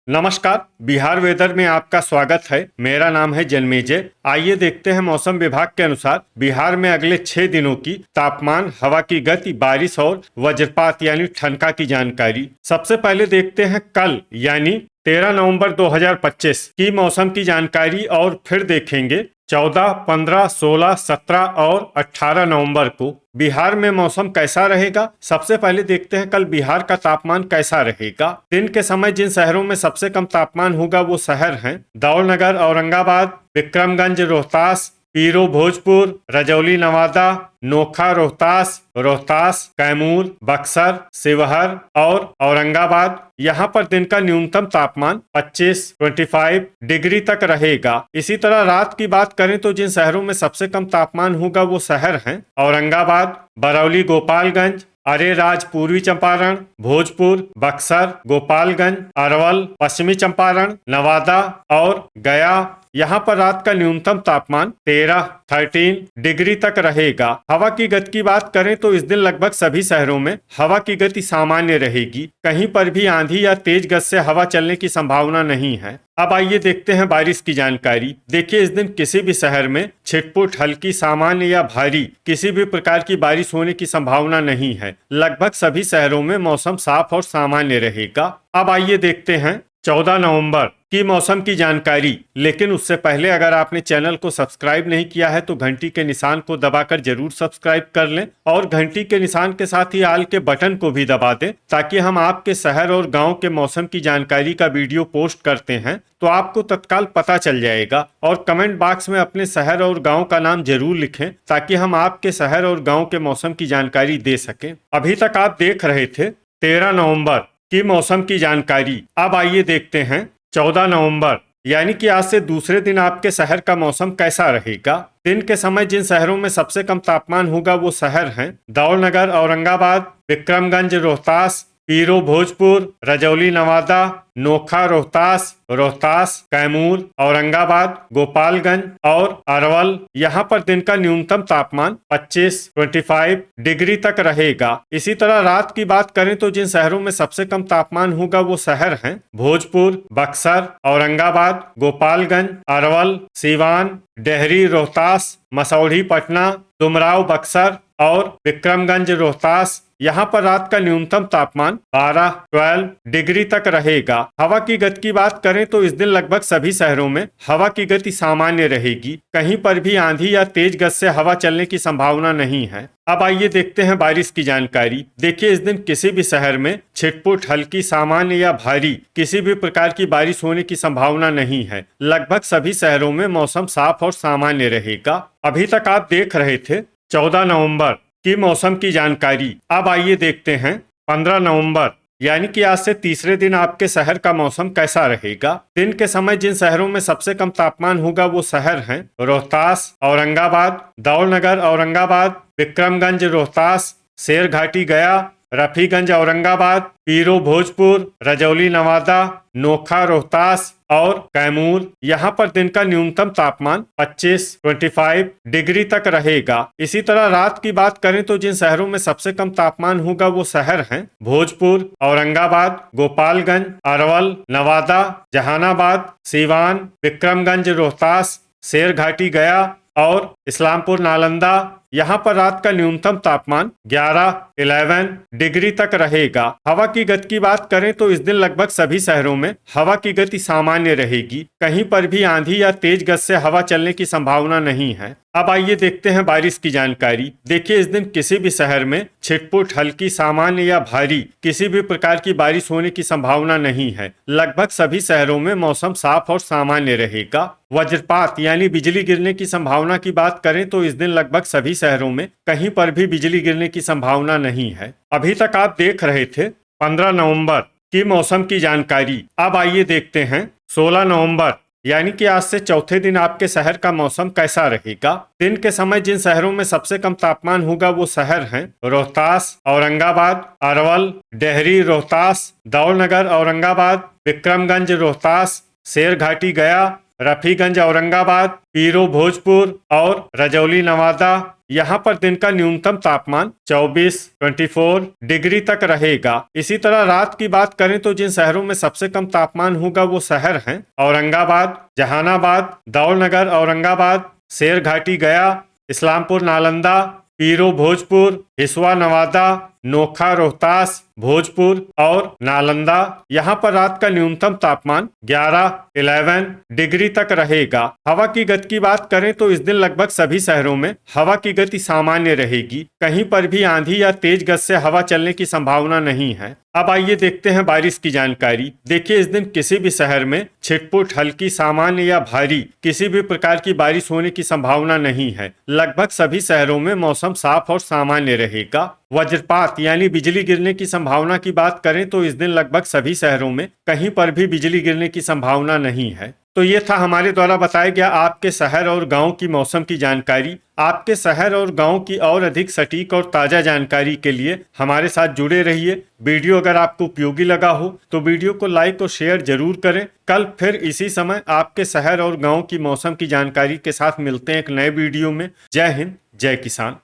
नमस्कार। बिहार वेदर में आपका स्वागत है। मेरा नाम है जन्मेजय। आइए देखते हैं मौसम विभाग के अनुसार बिहार में अगले 6 दिनों की तापमान, हवा की गति, बारिश और वज्रपात यानी ठनका की जानकारी। सबसे पहले देखते हैं कल यानी 13 नवंबर 2025 की मौसम की जानकारी और फिर देखेंगे 14, 15, 16, 17 और 18 नवंबर को बिहार में मौसम कैसा रहेगा। सबसे पहले देखते हैं कल बिहार का तापमान कैसा रहेगा। दिन के समय जिन शहरों में सबसे कम तापमान होगा वो शहर हैं दौलनगर, औरंगाबाद, विक्रमगंज, रोहतास, पीरो, भोजपुर, रजौली, नवादा, नोखा, रोहतास, कैमूर, बक्सर, शिवहर और औरंगाबाद। यहाँ पर दिन का न्यूनतम तापमान 25 डिग्री तक रहेगा। इसी तरह रात की बात करें तो जिन शहरों में सबसे कम तापमान होगा वो शहर हैं औरंगाबाद, बरौली, गोपालगंज, अरेराज, पूर्वी चंपारण, भोजपुर, बक्सर, गोपालगंज, अरवल, पश्चिमी चंपारण, नवादा और गया। यहाँ पर रात का न्यूनतम तापमान 13 डिग्री तक रहेगा। हवा की गति की बात करें तो इस दिन लगभग सभी शहरों में हवा की गति सामान्य रहेगी। कहीं पर भी आंधी या तेज गति से हवा चलने की संभावना नहीं है। अब आइए देखते हैं बारिश की जानकारी। देखिए, इस दिन किसी भी शहर में छिटपुट, हल्की, सामान्य या भारी किसी भी प्रकार की बारिश होने की संभावना नहीं है। लगभग सभी शहरों में मौसम साफ और सामान्य रहेगा। अब आइए देखते हैं 14 नवंबर की मौसम की जानकारी। लेकिन उससे पहले अगर आपने चैनल को सब्सक्राइब नहीं किया है तो घंटी के निशान को दबाकर जरूर सब्सक्राइब कर लें और घंटी के निशान के साथ ही आल के बटन को भी दबा दें ताकि हम आपके शहर और गांव के मौसम की जानकारी का वीडियो पोस्ट करते हैं तो आपको तत्काल पता चल जाएगा। और कमेंट बॉक्स में अपने शहर और गांव का नाम जरूर लिखें ताकि हम आपके शहर और गांव के मौसम की जानकारी दे सकें। अभी तक आप देख रहे थे 13 नवंबर की मौसम की जानकारी। अब आइए देखते हैं 14 नवंबर यानी कि आज से दूसरे दिन आपके शहर का मौसम कैसा रहेगा। दिन के समय जिन शहरों में सबसे कम तापमान होगा वो शहर हैं दौलनगर, औरंगाबाद, विक्रमगंज, रोहतास, पीरो, भोजपुर, रजौली, नवादा, नोखा, रोहतास, कैमूर, औरंगाबाद, गोपालगंज और अरवल। यहाँ पर दिन का न्यूनतम तापमान 25 डिग्री तक रहेगा। इसी तरह रात की बात करें तो जिन शहरों में सबसे कम तापमान होगा वो शहर हैं भोजपुर, बक्सर, औरंगाबाद, गोपालगंज, अरवल, सिवान, डेहरी, रोहतास, मसौढ़ी, पटना, डुमराव, बक्सर और विक्रमगंज, रोहतास। यहाँ पर रात का न्यूनतम तापमान 12 डिग्री तक रहेगा। हवा की गति की बात करें तो इस दिन लगभग सभी शहरों में हवा की गति सामान्य रहेगी। कहीं पर भी आंधी या तेज गति से हवा चलने की संभावना नहीं है। अब आइए देखते हैं बारिश की जानकारी। देखिए, इस दिन किसी भी शहर में छिटपुट, हल्की, सामान्य या भारी किसी भी प्रकार की बारिश होने की संभावना नहीं है। लगभग सभी शहरों में मौसम साफ और सामान्य रहेगा। अभी तक आप देख रहे थे 14 नवंबर की मौसम की जानकारी। अब आइए देखते हैं 15 नवंबर यानी कि आज से तीसरे दिन आपके शहर का मौसम कैसा रहेगा। दिन के समय जिन शहरों में सबसे कम तापमान होगा वो शहर हैं रोहतास, औरंगाबाद, दौलनगर, औरंगाबाद, विक्रमगंज, रोहतास, शेरघाटी, गया, रफीगंज, औरंगाबाद, पीरो, भोजपुर, रजौली, नवादा, नोखा, रोहतास और कैमूर। यहाँ पर दिन का न्यूनतम तापमान 25 डिग्री तक रहेगा। इसी तरह रात की बात करें तो जिन शहरों में सबसे कम तापमान होगा वो शहर हैं भोजपुर, औरंगाबाद, गोपालगंज, अरवल, नवादा, जहानाबाद, सिवान, विक्रमगंज, रोहतास, शेरघाटी, गया और इस्लामपुर, नालंदा। यहाँ पर रात का न्यूनतम तापमान 11 डिग्री तक रहेगा। हवा की गति की बात करें तो इस दिन लगभग सभी शहरों में हवा की गति सामान्य रहेगी। कहीं पर भी आंधी या तेज गति से हवा चलने की संभावना नहीं है। अब आइए देखते हैं बारिश की जानकारी। देखिए, इस दिन किसी भी शहर में छिटपुट, हल्की, सामान्य या भारी किसी भी प्रकार की बारिश होने की संभावना नहीं है। लगभग सभी शहरों में मौसम साफ और सामान्य रहेगा। वज्रपात यानी बिजली गिरने की संभावना की बात करें तो इस दिन लगभग सभी शहरों में कहीं पर भी बिजली गिरने की संभावना नहीं है। अभी तक आप देख रहे थे 15 नवंबर की मौसम की जानकारी। अब आइए देखते हैं 16 नवंबर यानी कि आज से चौथे दिन आपके शहर का मौसम कैसा रहेगा। दिन के समय जिन शहरों में सबसे कम तापमान होगा वो शहर हैं रोहतास, औरंगाबाद, अरवल, डेहरी, रोहतास, दौलनगर, औरंगाबाद, विक्रमगंज, रोहतास, शेरघाटी, गया, रफीगंज औरंगाबाद, पीरो भोजपुर और रजौली नवादा, यहाँ पर दिन का न्यूनतम तापमान 24 डिग्री तक रहेगा। इसी तरह रात की बात करें तो जिन शहरों में सबसे कम तापमान होगा वो शहर हैं औरंगाबाद, जहानाबाद, दौलनगर औरंगाबाद, शेरघाटी गया, इस्लामपुर नालंदा, पीरो भोजपुर, हिसुआ नवादा, नोखा रोहतास, भोजपुर और नालंदा। यहाँ पर रात का न्यूनतम तापमान 11 डिग्री तक रहेगा। हवा की गति की बात करें तो इस दिन लगभग सभी शहरों में हवा की गति सामान्य रहेगी। कहीं पर भी आंधी या तेज गति से हवा चलने की संभावना नहीं है। अब आइए देखते हैं बारिश की जानकारी। देखिए, इस दिन किसी भी शहर में छिटपुट, हल्की, सामान्य या भारी किसी भी प्रकार की बारिश होने की संभावना नहीं है। लगभग सभी शहरों में मौसम साफ और सामान्य रहेगा। वज्रपात यानी बिजली गिरने की संभावना की बात करें तो इस दिन लगभग सभी शहरों में कहीं पर भी बिजली गिरने की संभावना नहीं है। तो ये था हमारे द्वारा बताया गया आपके शहर और गांव की मौसम की जानकारी। आपके शहर और गांव की और अधिक सटीक और ताजा जानकारी के लिए हमारे साथ जुड़े रहिए। वीडियो अगर आपको उपयोगी लगा हो तो वीडियो को लाइक और शेयर जरूर करें। कल फिर इसी समय आपके शहर और गांव की मौसम की जानकारी के साथ मिलते हैं एक नए वीडियो में। जय हिंद, जय किसान।